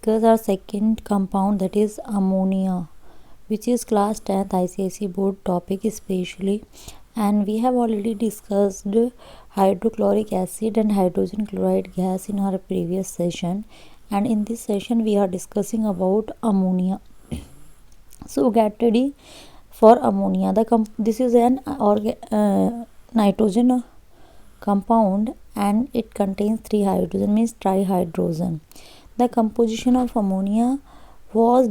discuss our second compound, that is ammonia, which is class 10th ICSE board topic especially, and we have already discussed hydrochloric acid and hydrogen chloride gas in our previous session, and in this session we are discussing about ammonia. So get ready for ammonia. This is an nitrogen compound and it contains 3 hydrogen, means trihydrogen. The composition of ammonia was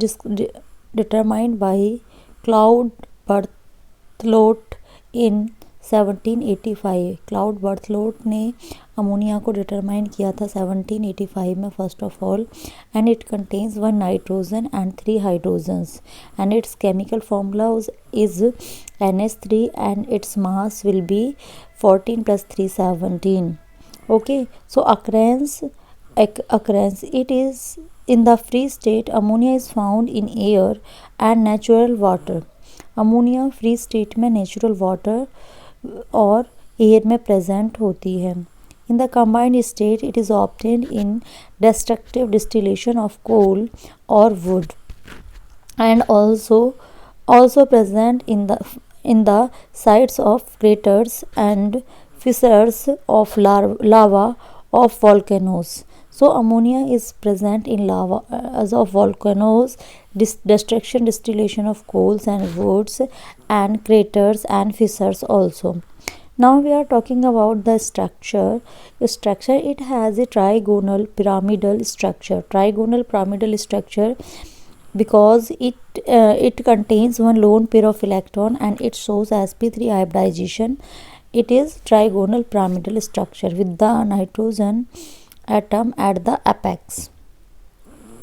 determined by Claude Berthelot in 1785. Cloud बर्थलोट ने ammonia को determine किया था 1785 में first of all, and it contains 1 nitrogen and 3 hydrogens, and it's chemical formula is NH3 and its mass will be 14 plus 3 17. Okay, so occurrence, it is in the free state. Ammonia is found in air and natural water. Ammonia free state में natural water और air में present होती है. In the combined state it is obtained in destructive distillation of coal और wood, and also present in the sites of craters and fissures of lava of volcanoes. So ammonia is present in lava as of volcanoes, destruction distillation of coals and woods, and craters and fissures also. Now we are talking about the structure. It has a trigonal pyramidal structure because it contains 1 lone pair of electron and it shows sp3 hybridization. It is trigonal pyramidal structure with the nitrogen atom at the apex.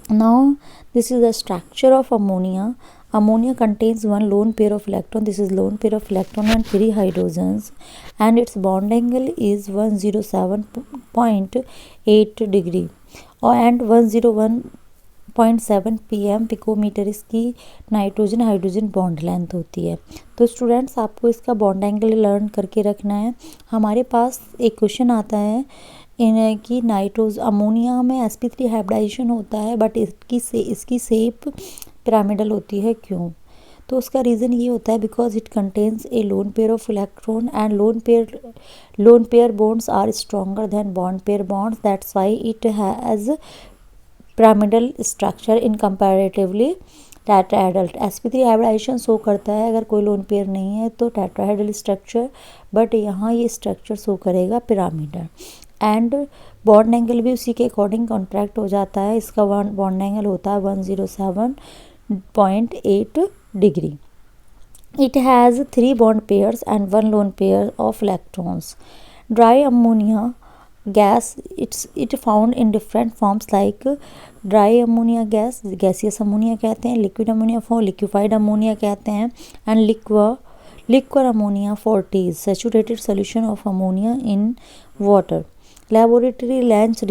Now this is the structure of ammonia. Ammonia contains 1 lone pair of electron. This is lone pair of electron and 3 hydrogens, and its bond angle is 107.8 degree and 101.7 pm picometre इसकी nitrogen hydrogen bond length होती है. तो students आपको इसका bond angle learn करके रखना है. हमारे पास एक क्वेश्चन आता है कि अमोनिया में sp3 हाइब्रिडाइजेशन होता है बट इसकी शेप पिरामिडल होती है, क्यों? तो उसका रीज़न ये होता है because it contains a lone pair of electron and lone pair bonds are stronger than bond pair bonds. That's why it has pyramidal structure in comparatively tetrahedral. sp3 hybridisation show करता है अगर कोई lone pair नहीं है तो tetrahedral structure, but यहाँ ये structure show करेगा पिरामिडल. एंड बॉन्ड एंगल भी उसी के अकॉर्डिंग कॉन्ट्रैक्ट हो जाता है. इसका बॉन्ड एंगल होता है 107.8 degree. It has 3 bond pairs and 1 lone pair of electrons. Dry ammonia gas, it found in different forms like dry ammonia gas, gaseous ammonia कहते हैं, liquid ammonia for liquefied ammonia कहते हैं, and liquor ammonia for tea, saturated solution of ammonia in water. Laboratory bench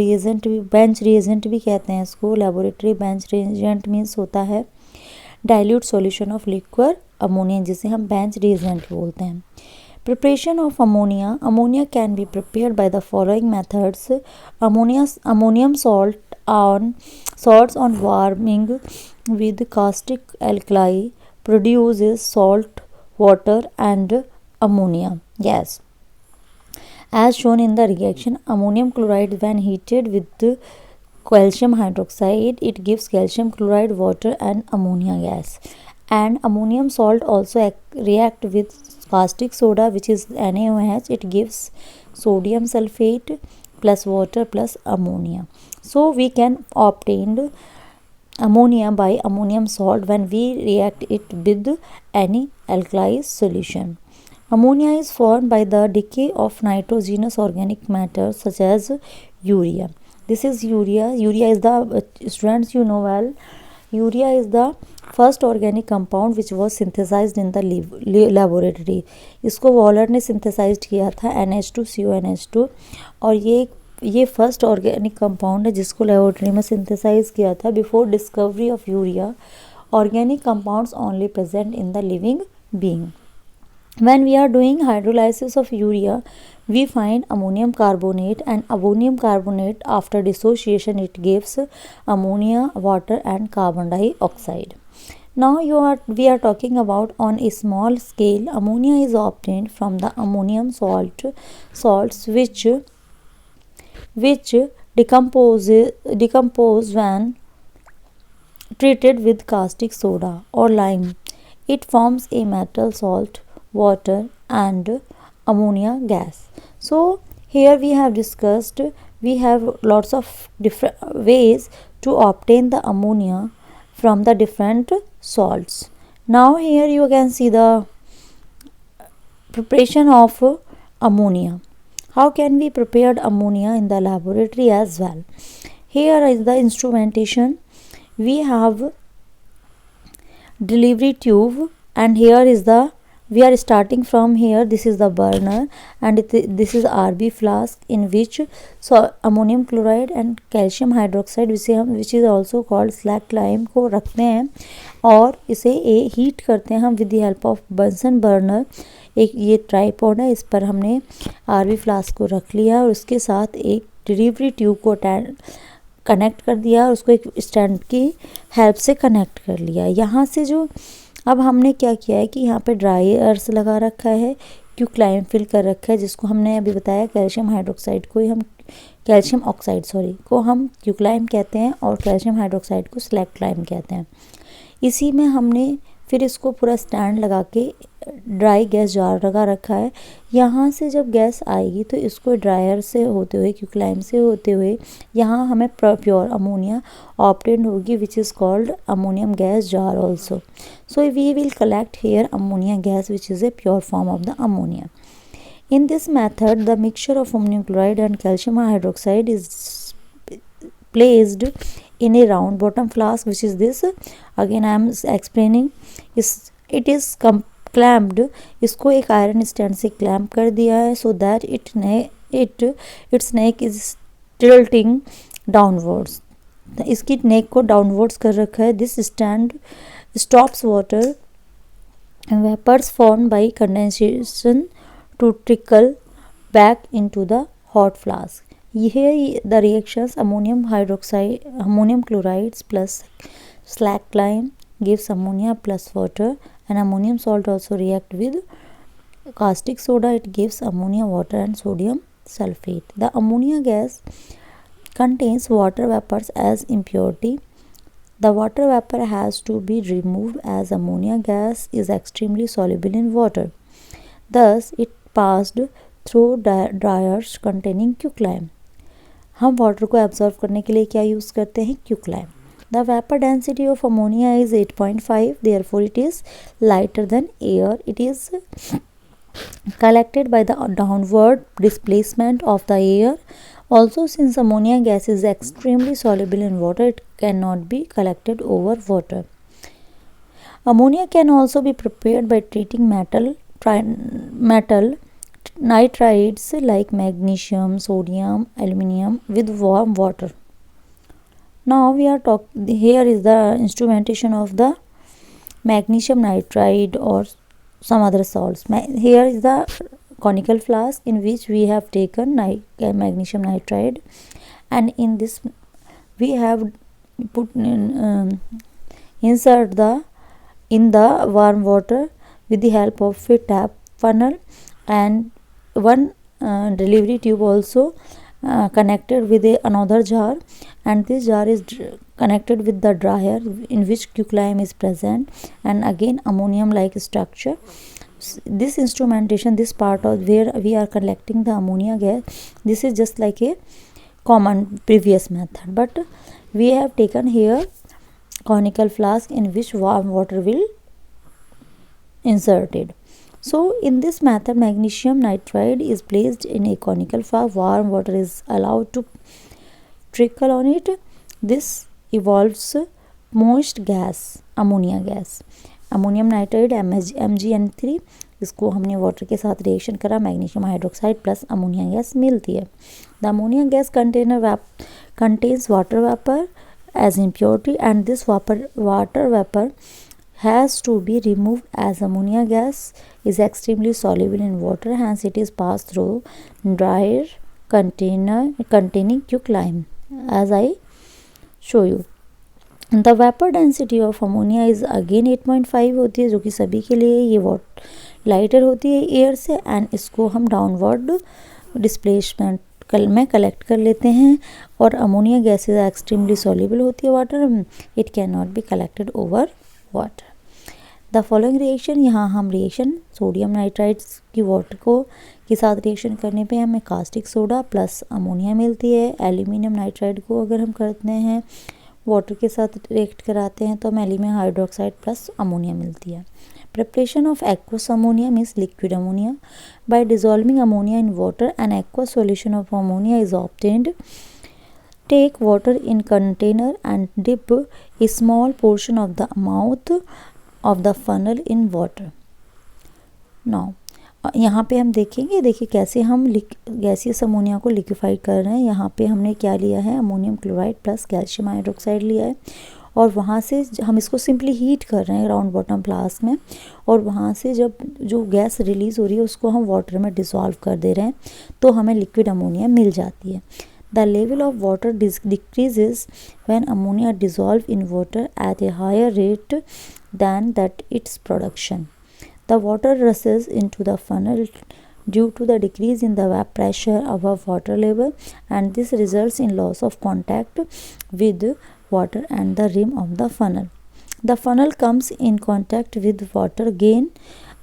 reagent भी कहते हैं इसको. Laboratory bench reagent means होता है dilute solution of liquid ammonia, जिसे हम बेंच रिएजेंट बोलते हैं. Preparation of ammonia can be prepared by the following methods. Ammonium salts on warming with caustic alkali produces salt water and ammonia gas. As shown in the reaction, ammonium chloride when heated with calcium hydroxide, it gives calcium chloride, water and ammonia gas. And ammonium salt also react with caustic soda, which is NaOH. It gives sodium sulfate plus water plus ammonia. So we can obtain ammonia by ammonium salt when we react it with any alkali solution. Ammonia is formed by the decay of nitrogenous organic matter such as urea. This is urea. Urea is the, students you know well, urea is the first organic compound which was synthesized in the laboratory. इसको Waller ने synthesized किया था NH2CONH2, और ये first organic compound है जिसको laboratory में synthesise किया था. Before discovery of urea, organic compounds only present in the living being. When we are doing hydrolysis of urea, we find ammonium carbonate, and ammonium carbonate after dissociation it gives ammonia, water and carbon dioxide. Now we are talking about on a small scale. Ammonia is obtained from the ammonium salts which decompose when treated with caustic soda or lime. It forms a metal salt, water and ammonia gas. So here we have discussed, we have lots of different ways to obtain the ammonia from the different salts. Now here you can see the preparation of ammonia. How can we prepare ammonia in the laboratory as well? Here is the instrumentation. We have delivery tube, and here is the, we are starting from here, this is the burner, and this is RB flask in which ammonium chloride and calcium hydroxide which is also called slack lime को रखते हैं और इसे heat करते हैं हम with the help of Bunsen burner. एक ये ट्राइपॉड है, इस पर हमने RB फ्लास्क को रख लिया और उसके साथ एक डिलीवरी ट्यूब को कनेक्ट कर दिया और उसको एक स्टैंड की हेल्प से कनेक्ट कर लिया. यहाँ से जो अब हमने क्या किया है कि यहाँ पे ड्राई अर्स लगा रखा है, क्यूक्लाइम फिल कर रखा है, जिसको हमने अभी बताया कैल्शियम हाइड्रोक्साइड को हम कैल्शियम ऑक्साइड को हम क्यूक्लाइम कहते हैं और कैल्शियम हाइड्रोक्साइड को स्लैक्लाइम कहते हैं. इसी में हमने फिर इसको पूरा स्टैंड लगा के ड्राई गैस जार लगा रखा है. यहाँ से जब गैस आएगी तो इसको ड्रायर से होते हुए क्यूक्लाइम से होते हुए यहाँ हमें प्योर अमोनिया ऑब्टेन होगी which is called ammonium gas jar also. So we will collect here ammonia gas which is a pure form of the ammonia. In this method, the mixture of ammonium chloride and calcium hydroxide is placed in a round bottom flask, which is this. Again, I am explaining. It is clamped. इसको एक iron stand से clamp कर दिया है so that its neck is tilting downwards. इसकी नेक को downwards कर रखा है. This stand stops water vapors formed by condensation to trickle back into the hot flask. Here the reactions ammonium chlorides plus slack lime gives ammonia plus water, and ammonium salt also react with caustic soda, it gives ammonia, water and sodium sulfate. The ammonia gas contains water vapors as impurity. The water vapor has to be removed as ammonia gas is extremely soluble in water. Thus it passed through dryers containing क्यूक्लाइम. हम water को absorb करने के लिए क्या use करते हैं? क्यूक्लाइम. The vapor density of ammonia is 8.5, therefore it is lighter than air. It is collected by the downward displacement of the air. Also, since ammonia gas is extremely soluble in water, it cannot be collected over water. Ammonia can also be prepared by treating metal nitrides like magnesium, sodium, aluminium with warm water. Now we are talking, here is the instrumentation of the magnesium nitride or some other salts. Here is the conical flask in which we have taken magnesium nitride, and in this we have put insert in the warm water with the help of a tap funnel, and one delivery tube also connected with another jar, and this jar is connected with the dryer in which quicklime is present, and again ammonium like structure. This instrumentation, this part of where we are collecting the ammonia gas, this is just like a common previous method, but we have taken here conical flask in which warm water will inserted. So in this method, magnesium nitride is placed in a conical flask. Warm water is allowed to trickle on it. This evolves moist gas, ammonia gas. Ammonium nitride MgN3, इसको हमने water के साथ reaction करा, magnesium hydroxide plus ammonia gas मिलती है. The ammonia gas contains water vapor as impurity, and this water vapor has to be removed as ammonia gas is extremely soluble in water, hence it is passed through dryer container containing quicklime, as I show you. The vapour density of ammonia is again 8.5 होती है, जो कि सभी के लिए ये lighter होती है एयर से, एंड इसको हम डाउनवर्ड डिस्प्लेसमेंट में कलेक्ट कर लेते हैं। और ammonia gas is extremely soluble होती है water, it can not be collected over water. The following reaction, यहाँ हम रिएक्शन सोडियम नाइट्राइड्स की वाटर को के साथ रिएक्शन करने पे हमें कास्टिक सोडा प्लस अमोनिया मिलती है। एल्यूमिनियम नाइट्राइड को अगर हम करते हैं वाटर के साथ रिएक्ट कराते हैं तो हमें एल्यूमिनियम हाइड्रोक्साइड प्लस अमोनिया मिलती है। Preparation of aqueous ammonia means liquid ammonia. Bye dissolving ammonia in water an aqueous solution of ammonia is obtained. Take water in container and dip a small portion of the mouth of the funnel in water. Now, यहाँ पे हम देखेंगे, देखिए कैसे हम gaseous ammonia को liquefied कर रहे हैं। यहाँ पे हमने क्या लिया है, ammonium chloride plus calcium hydroxide लिया है, और वहाँ से हम इसको सिंपली हीट कर रहे हैं राउंड बॉटम फ्लास्क में, और वहाँ से जब जो गैस रिलीज़ हो रही है उसको हम वाटर में डिसॉल्व कर दे रहे हैं, तो हमें लिक्विड अमोनिया मिल जाती है। The level of water decreases when ammonia dissolves in water at a higher rate than that its production. The water rushes into the funnel due to the decrease in the pressure above water level, and this results in loss of contact with water and the rim of the funnel. The funnel comes in contact with water again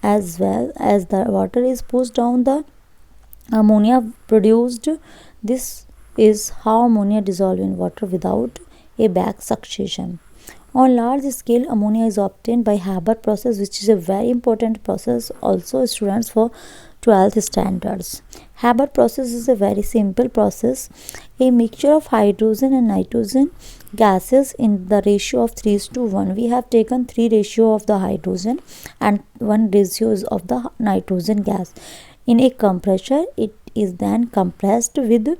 as well as the water is pushed down the ammonia produced. This is how ammonia dissolves in water without a back suction. On large scale, ammonia is obtained by Haber process, which is a very important process also students for 12th standards. Haber process is a very simple process. A mixture of hydrogen and nitrogen gases in the ratio of 3:1. We have taken 3 ratio of the hydrogen and 1 ratio of the nitrogen gas. In a compressor, it is then compressed with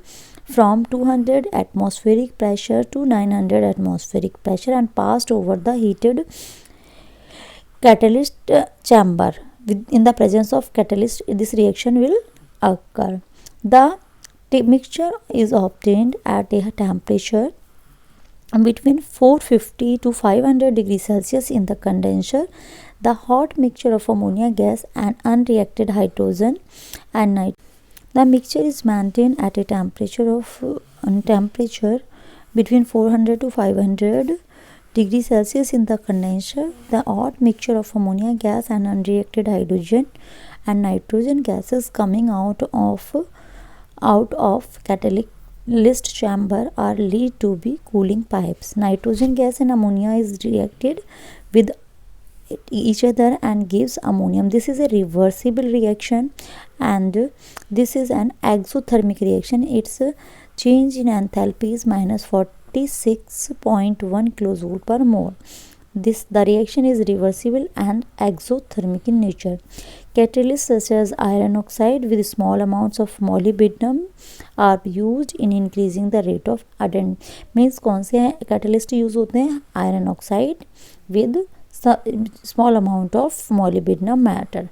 from 200 atmospheric pressure to 900 atmospheric pressure and passed over the heated catalyst chamber. In the presence of catalyst, this reaction will occur. The mixture is obtained at a temperature between 450 to 500 degrees Celsius in the condenser. The hot mixture of ammonia gas and unreacted hydrogen and nitrogen. The mixture is maintained at a temperature between 400 to 500 degrees Celsius in the condenser. The hot mixture of ammonia gas and unreacted hydrogen and nitrogen gases coming out of catalyst chamber are lead to be cooling pipes. Nitrogen gas and ammonia is reacted with each other and gives ammonium. This is a reversible reaction, and this is an exothermic reaction. Its change in enthalpy is minus 46.1 kilojoule per mole. The reaction is reversible and exothermic in nature. Catalysts such as iron oxide with small amounts of molybdenum are used in increasing the rate of addend. Means कौन से catalyst use होते हैं? Iron oxide with small amount of molybdenum matter.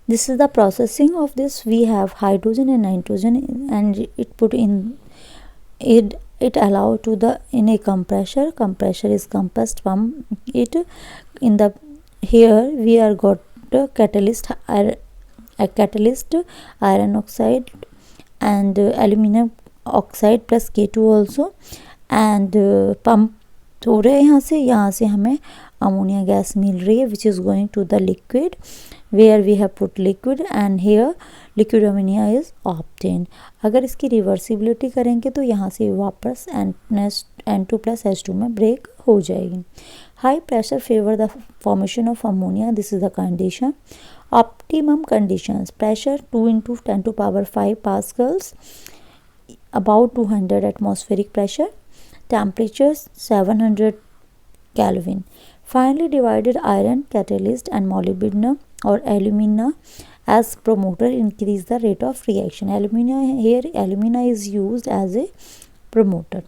This is the processing of this. We have hydrogen and nitrogen, and it put in it allow to the in a compressor. Compressor is compressed from it. In the here we are got the catalyst iron oxide and aluminum oxide plus K2 also, and pump हो रहे हैं यहाँ से हमें ammonia gas मिल रही है, which is going to the liquid where we have put liquid, and here liquid ammonia is obtain. अगर इसकी रिवर्सिबिलिटी करेंगे तो यहाँ से वापस N2 प्लस H2 में ब्रेक हो जाएगी। High pressure favour the formation of ammonia, this is the condition. Optimum conditions, pressure 2 × 10⁵ pascals, about 200 atmospheric pressure, temperatures 700 Kelvin. Finely divided iron catalyst and molybdenum or alumina as promoter increase the rate of reaction. Alumina is used as a promoter.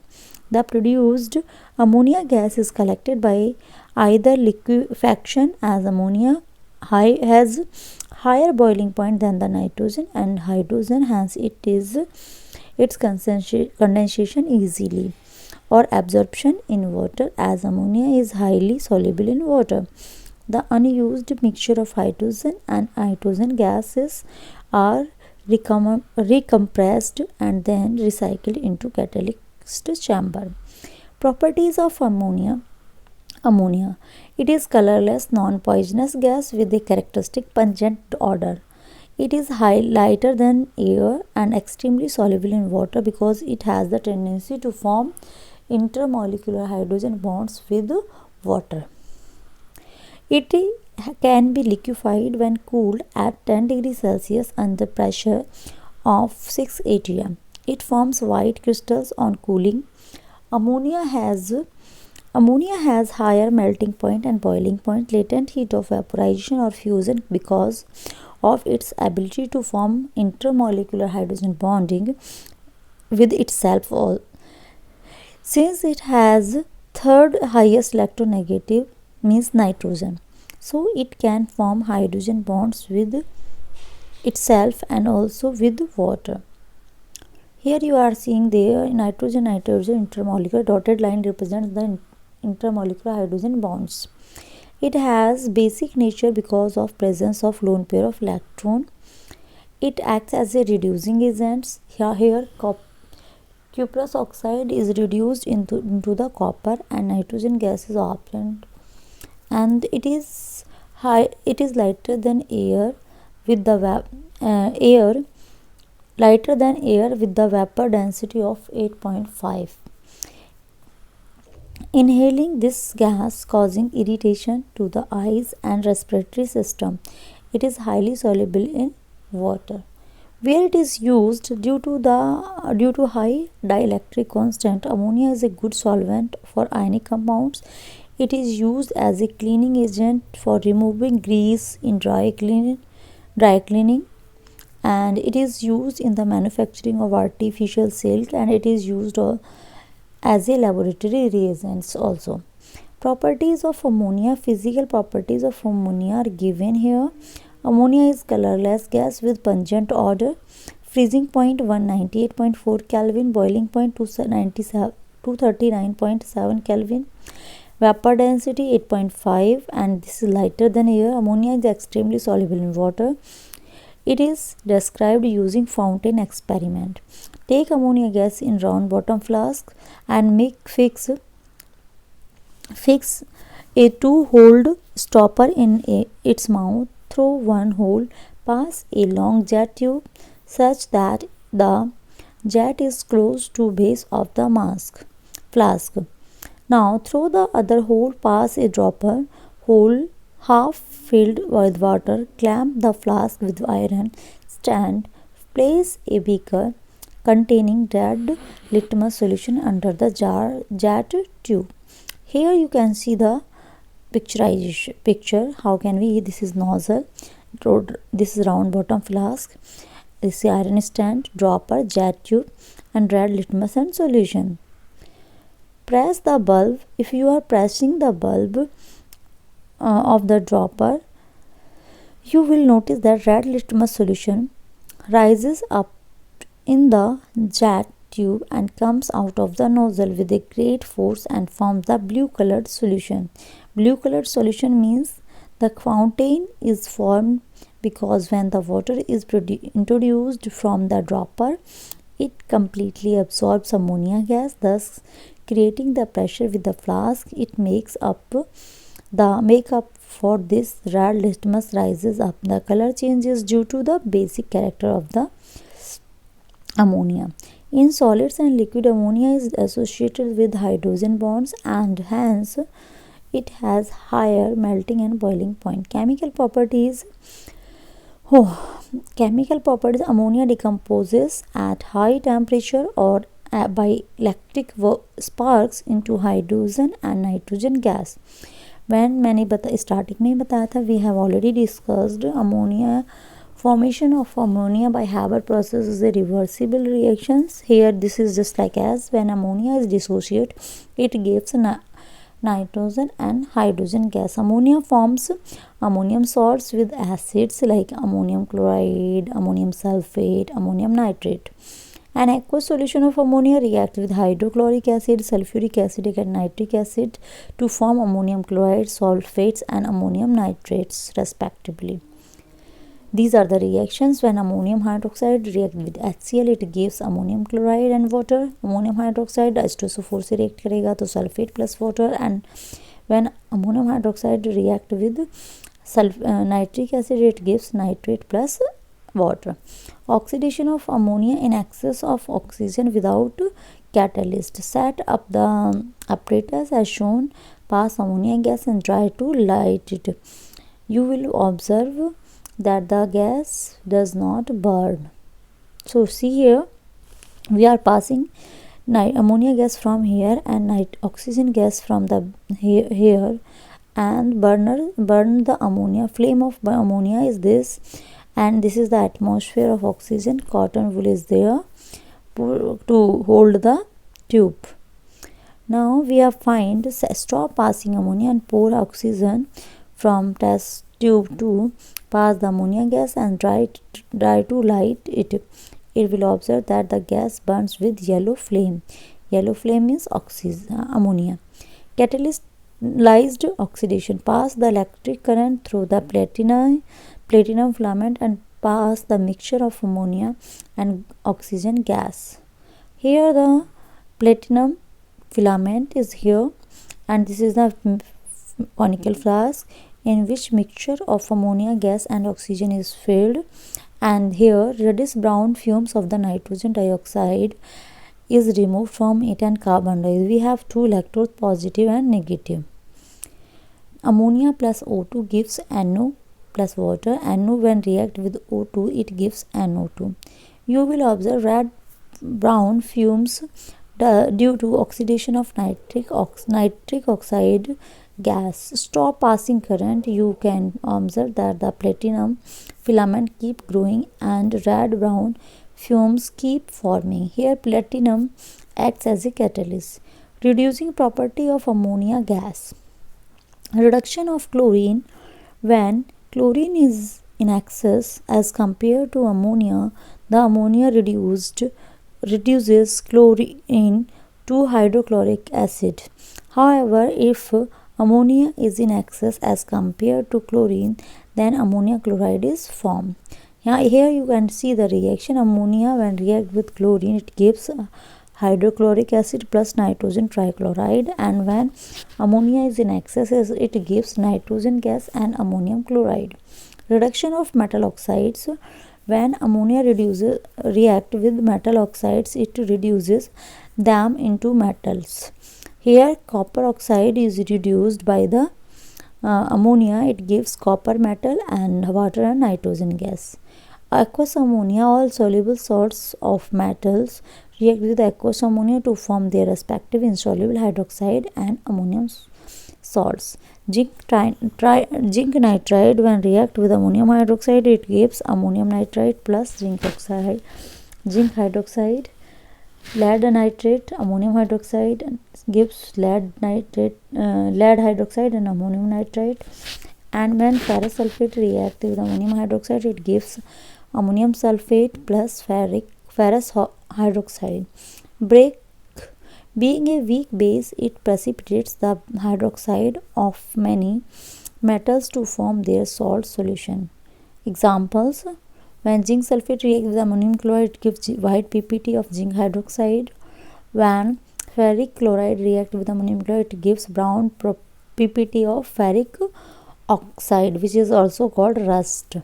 The produced ammonia gas is collected by either liquefaction, as ammonia has higher boiling point than the nitrogen and hydrogen, hence its condensation easily, or absorption in water, as ammonia is highly soluble in water. The unused mixture of hydrogen and nitrogen gases are recompressed and then recycled into catalyst chamber. Properties of ammonia. Ammonia. It is colorless, non-poisonous gas with a characteristic pungent odor. It is lighter than air and extremely soluble in water because it has the tendency to form intermolecular hydrogen bonds with water. It can be liquefied when cooled at 10 degrees Celsius under pressure of 6 atm. It forms white crystals on cooling. Ammonia has higher melting point and boiling point, latent heat of vaporization or fusion because of its ability to form intermolecular hydrogen bonding with itself. Since it has third highest electronegative, means nitrogen, so it can form hydrogen bonds with itself and also with water. Here you are seeing the nitrogen intermolecular dotted line represents the intermolecular hydrogen bonds. It has basic nature because of presence of lone pair of electron. It acts as a reducing agent. Here cuprous oxide is reduced into the copper and nitrogen gas is obtained, and it is lighter than air with the vapor density of 8.5. Inhaling this gas causing irritation to the eyes and respiratory system. It is highly soluble in water. Where it is used due to high dielectric constant, ammonia is a good solvent for ionic compounds. It is used as a cleaning agent for removing grease in dry cleaning, and it is used in the manufacturing of artificial silk, and it is used as a laboratory reagents also. Properties of ammonia. Physical properties of ammonia are given here. Ammonia is colorless gas with pungent odor. Freezing point 198.4 Kelvin. Boiling point 239.7 Kelvin. Vapor density 8.5, and this is lighter than air. Ammonia is extremely soluble in water. It is described using fountain experiment. Take ammonia gas in round bottom flask and fix a 2-hole stopper in its mouth. Through one hole, pass a long jet tube such that the jet is close to base of the flask. Now through the other hole, pass a dropper hole half filled with water. Clamp the flask with iron stand. Place a beaker containing red litmus solution under the jet tube. Here you can see the picture. How can we? This is nozzle. This is round bottom flask. This is iron stand, dropper, jet tube, and red litmus and solution. Press the bulb. If you are pressing the bulb of the dropper, you will notice that red litmus solution rises up in the jet tube and comes out of the nozzle with a great force and forms the blue colored solution. Blue colored solution means the fountain is formed because when the water is introduced from the dropper, it completely absorbs ammonia gas, thus creating the pressure with the flask. It makes up for this. Red litmus rises up. The color changes due to the basic character of the ammonia. In solids and liquid, ammonia is associated with hydrogen bonds and hence it has higher melting and boiling point. Chemical properties. Ammonia decomposes at high temperature or by electric sparks into hydrogen and nitrogen gas. When मैंने starting में बताया था, we have already discussed ammonia Formation of ammonia by Haber process is a reversible reactions. Here this is just like as when ammonia is dissociated, it gives nitrogen and hydrogen gas. Ammonia forms ammonium salts with acids like ammonium chloride, ammonium sulfate, ammonium nitrate. An aqueous solution of ammonia reacts with hydrochloric acid, sulfuric acid and nitric acid to form ammonium chloride, sulfates and ammonium nitrates respectively. These are the reactions. When ammonium hydroxide reacts with HCl, it gives ammonium chloride and water. Ammonium hydroxide H2SO4 से react करेगा तो sulfate plus water. And when ammonium hydroxide react with nitric acid, it gives nitrate plus water. Oxidation of ammonia in excess of oxygen without catalyst. Set up the apparatus as shown. Pass ammonia gas and try to light it. You will observe that the gas does not burn. So see here, we are passing ammonia gas from here and oxygen gas from the here, and burn the ammonia. Flame of ammonia is this, and this is the atmosphere of oxygen. Cotton wool is there to hold the tube. Now we have find stop passing ammonia and pour oxygen from test tube to pass the ammonia gas and try to light it. It will observe that the gas burns with yellow flame. Yellow flame means ammonia. Catalyzed oxidation. Pass the electric current through the platinum filament and pass the mixture of ammonia and oxygen gas. Here the platinum filament is here, and this is the conical flask in which mixture of ammonia gas and oxygen is filled, and here reddish brown fumes of the nitrogen dioxide is removed from it and carbon dioxide. We have two electrodes, positive and negative. Ammonia plus O2 gives NO plus water. NO when react with O2, it gives NO2. You will observe red brown fumes due to oxidation of nitric oxide gas. Stop passing current. You can observe that the platinum filament keep growing and red brown fumes keep forming. Here platinum acts as a catalyst. Reducing property of ammonia gas. Reduction of chlorine. When chlorine is in excess as compared to ammonia, the ammonia reduces chlorine to hydrochloric acid. However, if ammonia is in excess as compared to chlorine, then ammonia chloride is formed. Here you can see the reaction. Ammonia when react with chlorine, it gives hydrochloric acid plus nitrogen trichloride, and when ammonia is in excess, it gives nitrogen gas and ammonium chloride. Reduction of metal oxides. When ammonia react with metal oxides, it reduces them into metals. Here copper oxide is reduced by the ammonia. It gives copper metal and water and nitrogen gas. Aqueous ammonia. All soluble salts of metals react with aqueous ammonia to form their respective insoluble hydroxide and ammonium salts. Zinc nitride when react with ammonium hydroxide, it gives ammonium nitride plus zinc hydroxide. Lead nitrate, ammonium hydroxide gives lead hydroxide and ammonium nitrate. And when ferrous sulfate reacts with ammonium hydroxide, it gives ammonium sulfate plus ferrous hydroxide. Being a weak base, it precipitates the hydroxide of many metals to form their salt solution. Examples: when zinc sulfate reacts with ammonium chloride, it gives white PPT of zinc hydroxide. When ferric chloride reacts with ammonium chloride, it gives brown PPT of ferric oxide, which is also called rust.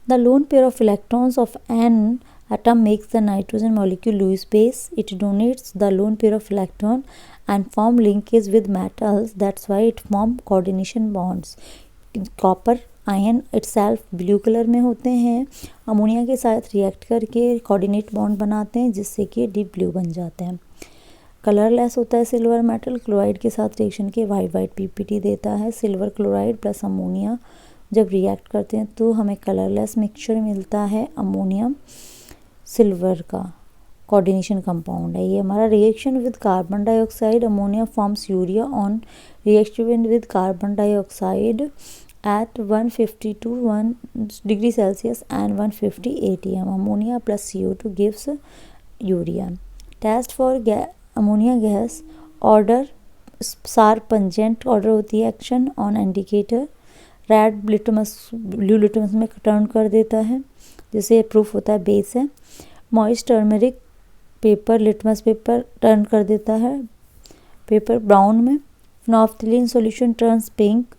The lone pair of electrons of N atom makes the nitrogen molecule Lewis base. It donates the lone pair of electron and form linkage with metals. That's why it form coordination bonds. Copper ion itself blue colour में होते हैं, ammonia के साथ react करके coordinate bond बनाते हैं जिससे कि डीप ब्लू बन जाते हैं. कलरलेस होता है सिल्वर मेटल, क्लोराइड के साथ रिएक्शन के वाइट पीपीटी देता है. सिल्वर क्लोराइड प्लस अमोनिया जब रिएक्ट करते हैं तो हमें कलरलेस मिक्सचर मिलता है अमोनियम सिल्वर का कोऑर्डिनेशन कंपाउंड है ये हमारा। Reaction with carbon dioxide ammonia forms urea on reaction with carbon dioxide at 150 to 1 degree Celsius and 150 atm. Ammonia plus CO2 gives urea. Test for ammonia gas. Order SAR pungent order होती है action on indicator. Red litmus blue litmus में turn कर देता है जिससे proof होता है base है। Moist turmeric paper litmus paper turn कर देता है पेपर ब्राउन में। Phenolphthalein solution turns pink.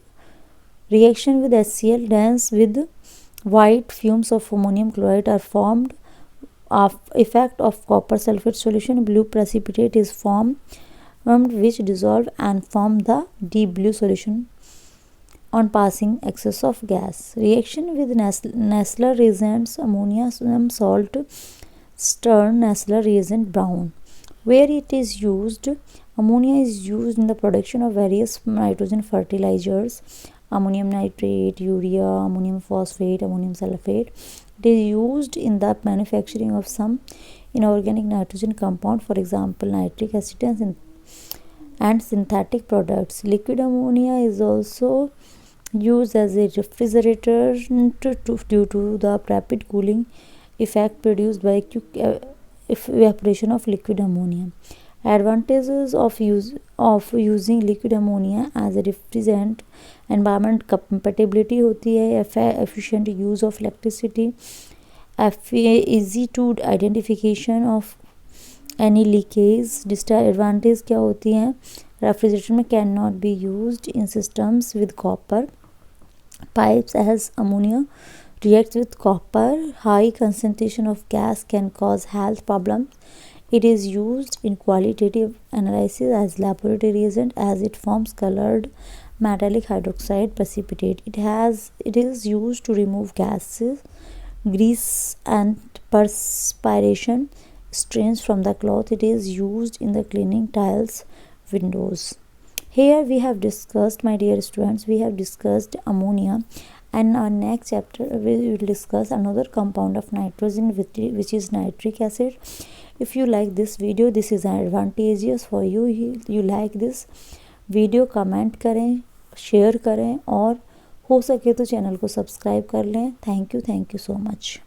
Reaction with HCl dense with white fumes of ammonium chloride are formed. Effect of copper sulfate solution blue precipitate is formed which dissolve and form the deep blue solution on passing excess of gas. Reaction with Nessler reagents ammonium salt turn Nessler reagent brown. Where it is used, ammonia is used in the production of various nitrogen fertilizers. Ammonium nitrate, urea, ammonium phosphate, ammonium sulfate. It is used in the manufacturing of some inorganic nitrogen compound, for example, nitric acid and synthetic products. Liquid ammonia is also used as a refrigerant due to the rapid cooling effect produced by evaporation of liquid ammonia. Advantages of using liquid ammonia as a refrigerant: environment compatibility होती है, efficient use of electricity, easy to identification of any leakage. Disadvantage क्या होती हैं? Refrigeration में cannot be used in systems with copper pipes as ammonia reacts with copper. High concentration of gas can cause health problems. It is used in qualitative analysis as laboratory reagent as it forms colored metallic hydroxide precipitate. It is used to remove gases, grease and perspiration stains from the cloth. It is used in the cleaning tiles, windows. Here we have discussed, my dear students, we have discussed ammonia, and our next chapter we will discuss another compound of nitrogen which is nitric acid. If you like this video, this is advantageous for you. You like this video, comment करें, share करें और हो सके तो channel को subscribe कर लें। Thank you so much.